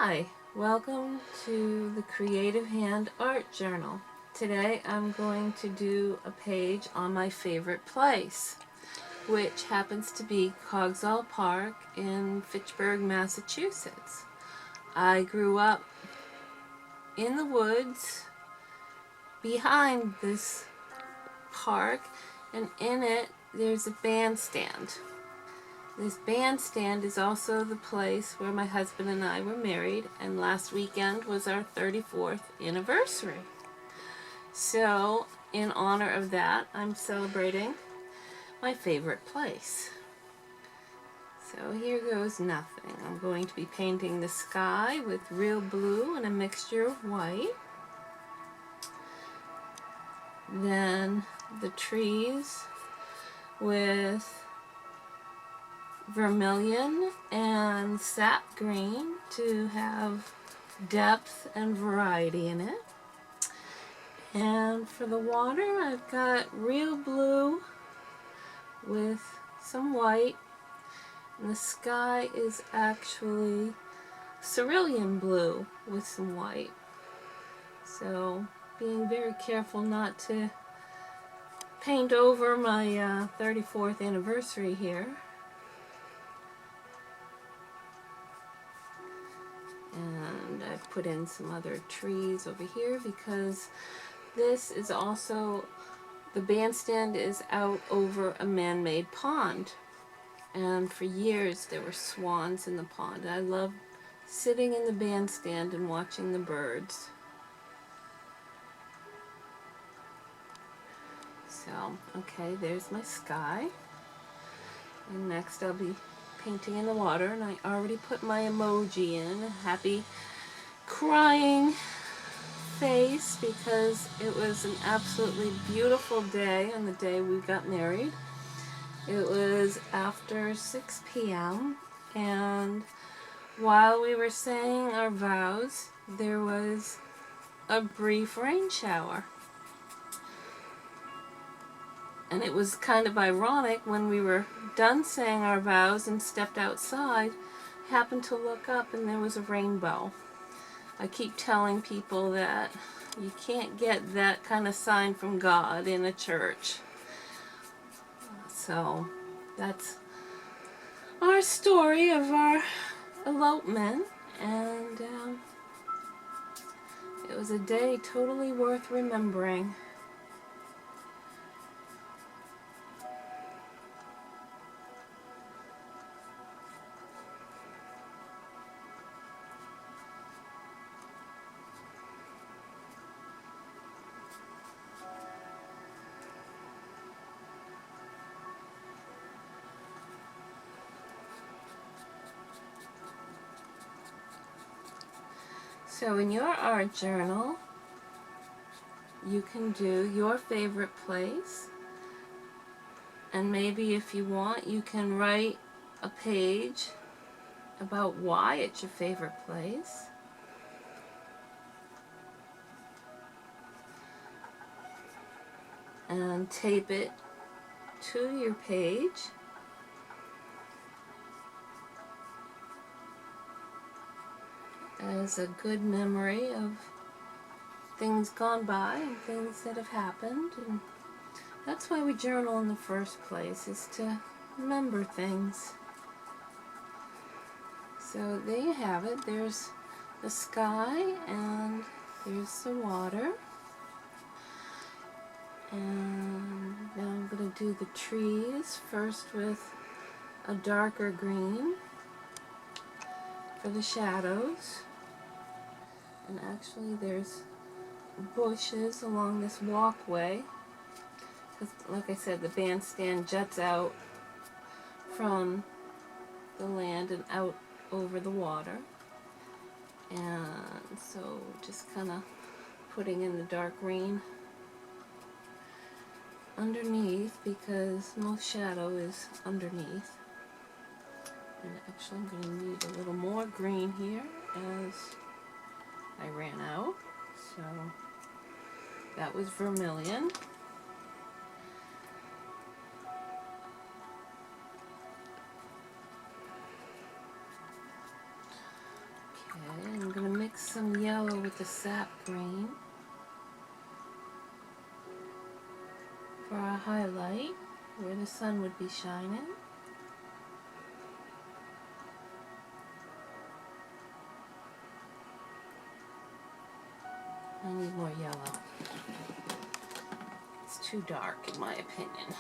Hi, welcome to the Creative Hand Art Journal. Today I'm going to do a page on my favorite place, which happens to be Coggeshall Park in Fitchburg, Massachusetts. I grew up in the woods behind this park, and in it there's a bandstand. This bandstand is also the place where my husband and I were married, and last weekend was our 34th anniversary. So, in honor of that, I'm celebrating my favorite place. So here goes nothing. I'm going to be painting the sky with real blue and a mixture of white. Then the trees with vermilion and sap green to have depth and variety in it. And for the water, I've got real blue with some white, and the sky is actually cerulean blue with some white. So being very careful not to paint over my 34th anniversary here. And I've put in some other trees over here because this is also, the bandstand is out over a man-made pond. And for years there were swans in the pond. I love sitting in the bandstand and watching the birds. So, okay, there's my sky. And next I'll be painting in the water, and I already put my emoji in, a happy crying face, because it was an absolutely beautiful day on the day we got married. It was after 6 p.m. and while we were saying our vows, there was a brief rain shower. And it was kind of ironic, when we were done saying our vows and stepped outside, I happened to look up and there was a rainbow. I keep telling people that you can't get that kind of sign from God in a church. So that's our story of our elopement, and it was a day totally worth remembering. So in your art journal, you can do your favorite place, and maybe if you want, you can write a page about why it's your favorite place. And tape it to your page. As a good memory of things gone by and things that have happened. And that's why we journal in the first place, is to remember things. So there you have it. There's the sky and there's the water. And now I'm going to do the trees first with a darker green for the shadows. And actually there's bushes along this walkway, because like I said, the bandstand juts out from the land and out over the water. And so just kind of putting in the dark green underneath, because most shadow is underneath. And actually I'm going to need a little more green here as I ran out. So that was vermilion. Okay, some yellow with the sap green for our highlight where the sun would be shining. I need more yellow. It's too dark in my opinion.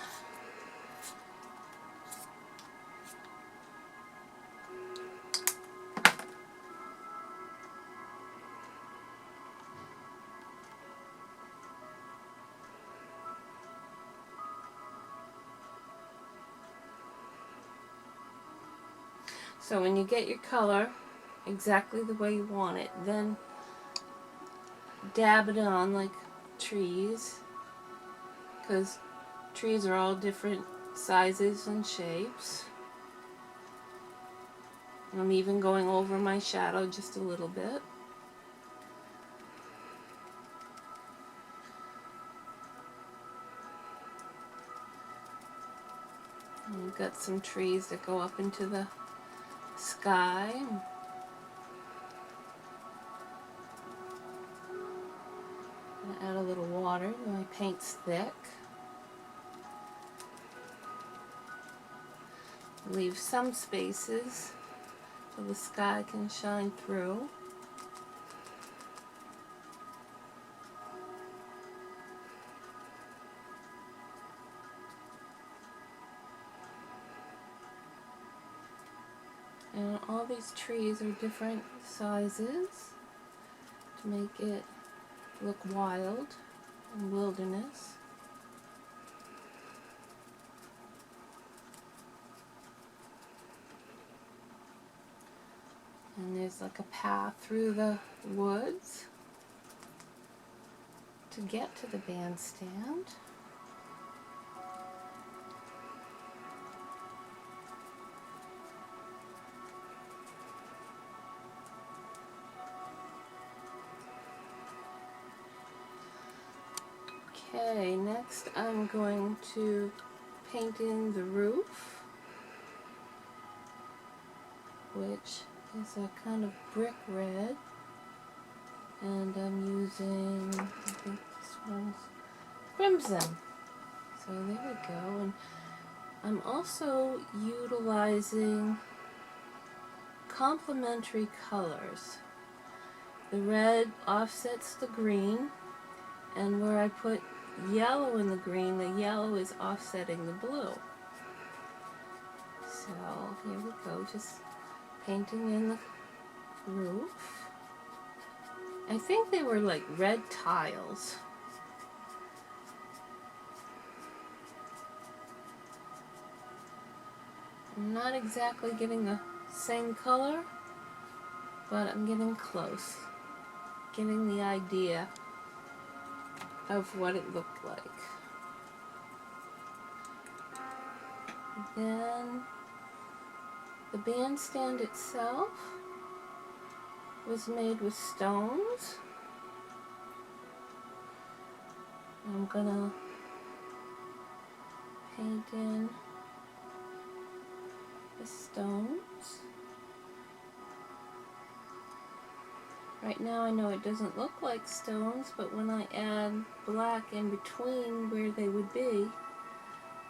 So when you get your color exactly the way you want it, then dab it on like trees, because trees are all different sizes and shapes. And I'm even going over my shadow just a little bit. And we've got some trees that go up into the sky. I'm gonna add a little water. My paint's thick. Leave some spaces so the sky can shine through. And all these trees are different sizes to make it look wild and wilderness. And there's like a path through the woods to get to the bandstand. Okay, next I'm going to paint in the roof, which is a kind of brick red, and I'm using, I think this one's crimson. So there we go. And I'm also utilizing complementary colors. The red offsets the green, and where I put yellow in the green, the yellow is offsetting the blue. So here we go, just painting in the roof. I think they were like red tiles. I'm not exactly getting the same color, but I'm getting close. Getting the idea of what it looked like. Then the bandstand itself was made with stones. I'm gonna paint in the stones. Right now I know it doesn't look like stones, but when I add black in between where they would be,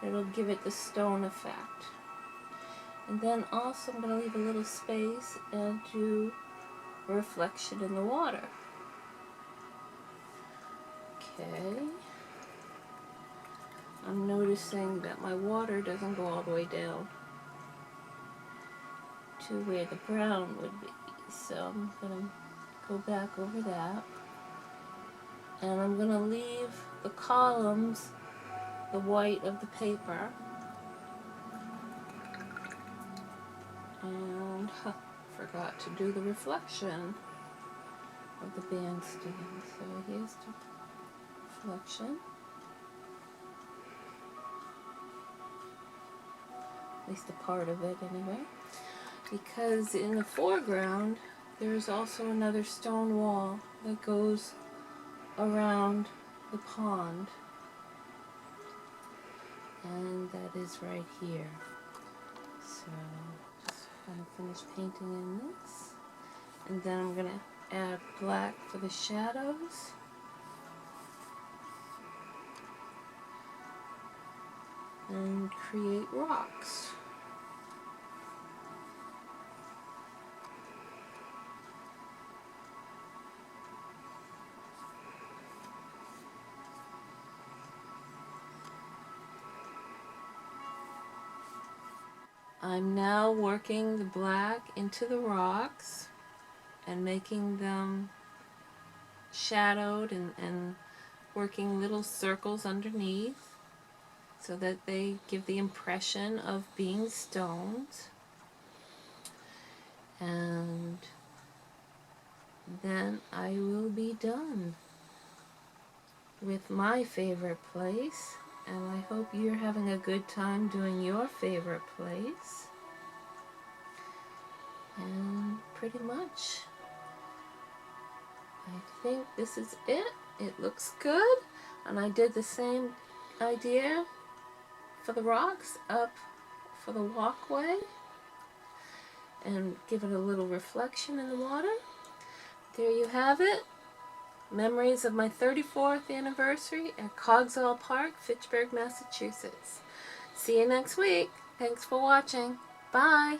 it'll give it the stone effect. And then also I'm going to leave a little space and do a reflection in the water. Okay. I'm noticing that my water doesn't go all the way down to where the brown would be. So I'm going to go back over that. And I'm going to leave the columns the white of the paper. And forgot to do the reflection of the bandstand. So here's the reflection. At least a part of it anyway. Because in the foreground there's also another stone wall that goes around the pond. And that is right here. So just going to finish painting in this. And then I'm going to add black for the shadows. And create rocks. I'm now working the black into the rocks and making them shadowed and working little circles underneath so that they give the impression of being stones. And then I will be done with my favorite place, and I hope you're having a good time doing your favorite place. And pretty much I think this is it. It looks good, and I did the same idea for the rocks up for the walkway and give it a little reflection in the water. There you have it. Memories of my 34th anniversary at Cogswell Park, Fitchburg, Massachusetts. See you next week. Thanks for watching. Bye.